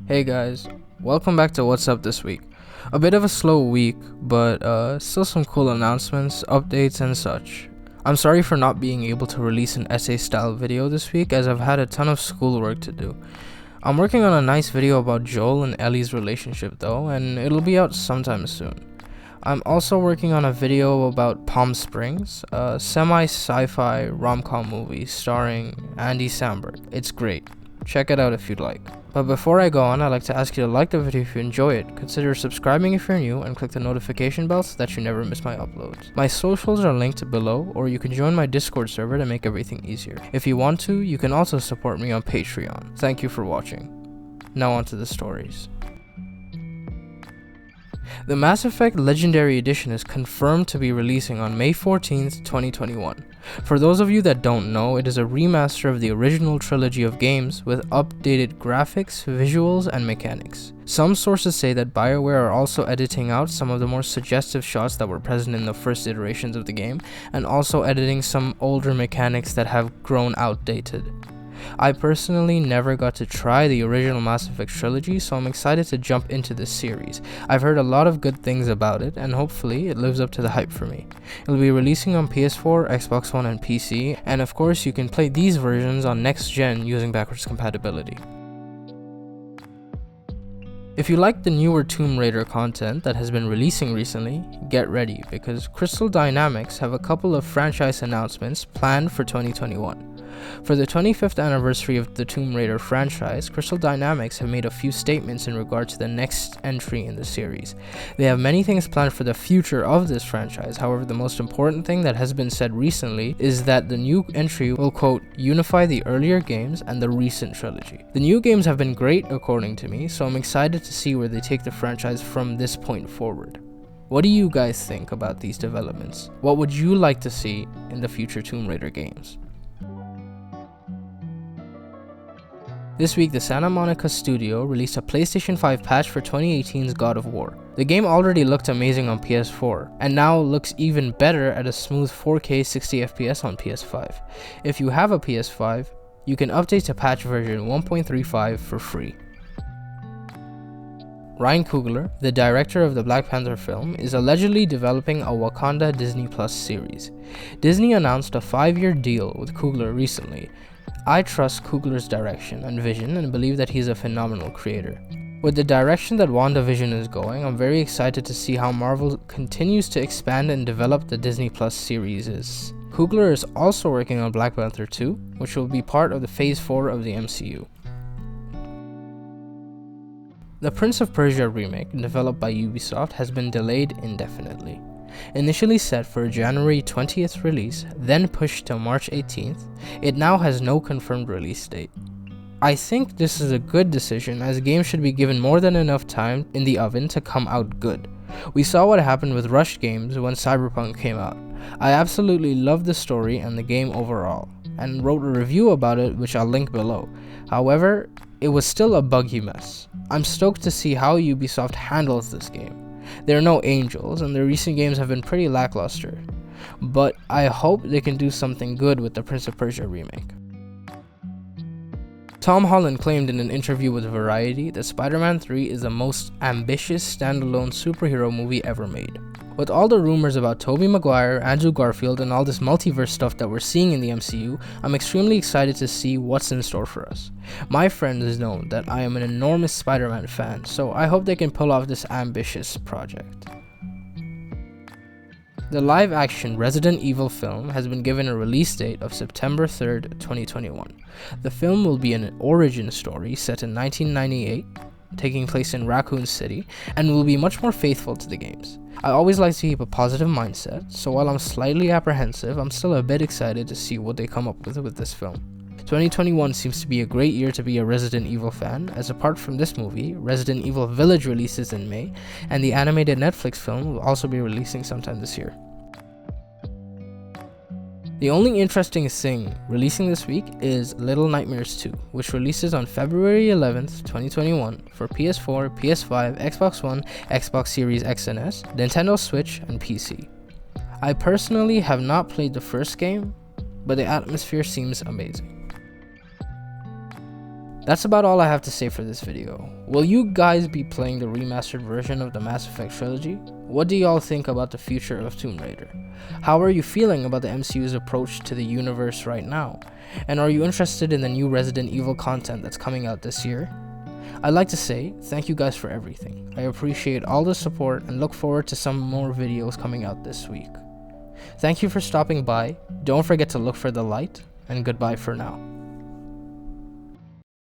Hey guys, welcome back to What's Up This Week. A bit of a slow week, but still some cool announcements, updates, and such. I'm sorry for not being able to release an essay style video this week as I've had a ton of schoolwork to do. I'm working on a nice video about Joel and Ellie's relationship though, and it'll be out sometime soon. I'm also working on a video about Palm Springs, a semi-sci-fi rom-com movie starring Andy Samberg. It's great. Check it out if you'd like. But before I go on, I'd like to ask you to like the video if you enjoy it, consider subscribing if you're new, and click the notification bell so that you never miss my uploads. My socials are linked below, or you can join my Discord server to make everything easier. If you want to, you can also support me on Patreon. Thank you for watching. Now on to the stories. The Mass Effect Legendary Edition is confirmed to be releasing on May 14th, 2021. For those of you that don't know, it is a remaster of the original trilogy of games with updated graphics, visuals, and mechanics. Some sources say that BioWare are also editing out some of the more suggestive shots that were present in the first iterations of the game, and also editing some older mechanics that have grown outdated. I personally never got to try the original Mass Effect trilogy, so I'm excited to jump into this series. I've heard a lot of good things about it, and hopefully it lives up to the hype for me. It'll be releasing on PS4, Xbox One, and PC, and of course you can play these versions on next gen using backwards compatibility. If you like the newer Tomb Raider content that has been releasing recently, get ready, because Crystal Dynamics have a couple of franchise announcements planned for 2021. For the 25th anniversary of the Tomb Raider franchise, Crystal Dynamics have made a few statements in regard to the next entry in the series. They have many things planned for the future of this franchise, however the most important thing that has been said recently is that the new entry will, quote, unify the earlier games and the recent trilogy. The new games have been great according to me, so I'm excited to see where they take the franchise from this point forward. What do you guys think about these developments? What would you like to see in the future Tomb Raider games? This week, the Santa Monica studio released a PlayStation 5 patch for 2018's God of War. The game already looked amazing on PS4, and now looks even better at a smooth 4K 60fps on PS5. If you have a PS5, you can update to patch version 1.35 for free. Ryan Coogler, the director of the Black Panther film, is allegedly developing a Wakanda Disney Plus series. Disney announced a 5-year deal with Coogler recently. I trust Coogler's direction and vision and believe that he's a phenomenal creator. With the direction that WandaVision is going, I'm very excited to see how Marvel continues to expand and develop the Disney Plus series. Coogler is also working on Black Panther 2, which will be part of the Phase 4 of the MCU. The Prince of Persia remake, developed by Ubisoft, has been delayed indefinitely. Initially set for a January 20th release, then pushed to March 18th, it now has no confirmed release date. I think this is a good decision, as games should be given more than enough time in the oven to come out good. We saw what happened with rushed games when Cyberpunk came out. I absolutely loved the story and the game overall, and wrote a review about it which I'll link below. However, it was still a buggy mess. I'm stoked to see how Ubisoft handles this game. They're no angels, and their recent games have been pretty lackluster, but I hope they can do something good with the Prince of Persia remake. Tom Holland claimed in an interview with Variety that Spider-Man 3 is the most ambitious standalone superhero movie ever made. With all the rumors about Tobey Maguire, Andrew Garfield, and all this multiverse stuff that we're seeing in the MCU, I'm extremely excited to see what's in store for us. My friends know that I am an enormous Spider-Man fan, so I hope they can pull off this ambitious project. The live-action Resident Evil film has been given a release date of September 3rd, 2021. The film will be an origin story set in 1998, taking place in Raccoon City, and will be much more faithful to the games. I always like to keep a positive mindset, so while I'm slightly apprehensive, I'm still a bit excited to see what they come up with this film. 2021 seems to be a great year to be a Resident Evil fan, as apart from this movie, Resident Evil Village releases in May, and the animated Netflix film will also be releasing sometime this year. The only interesting thing releasing this week is Little Nightmares 2, which releases on February 11th, 2021 for PS4, PS5, Xbox One, Xbox Series X and S, Nintendo Switch, and PC. I personally have not played the first game, but the atmosphere seems amazing. That's about all I have to say for this video. Will you guys be playing the remastered version of the Mass Effect trilogy? What do y'all think about the future of Tomb Raider? How are you feeling about the MCU's approach to the universe right now? And are you interested in the new Resident Evil content that's coming out this year? I'd like to say thank you guys for everything. I appreciate all the support and look forward to some more videos coming out this week. Thank you for stopping by. Don't forget to look for the light, and goodbye for now.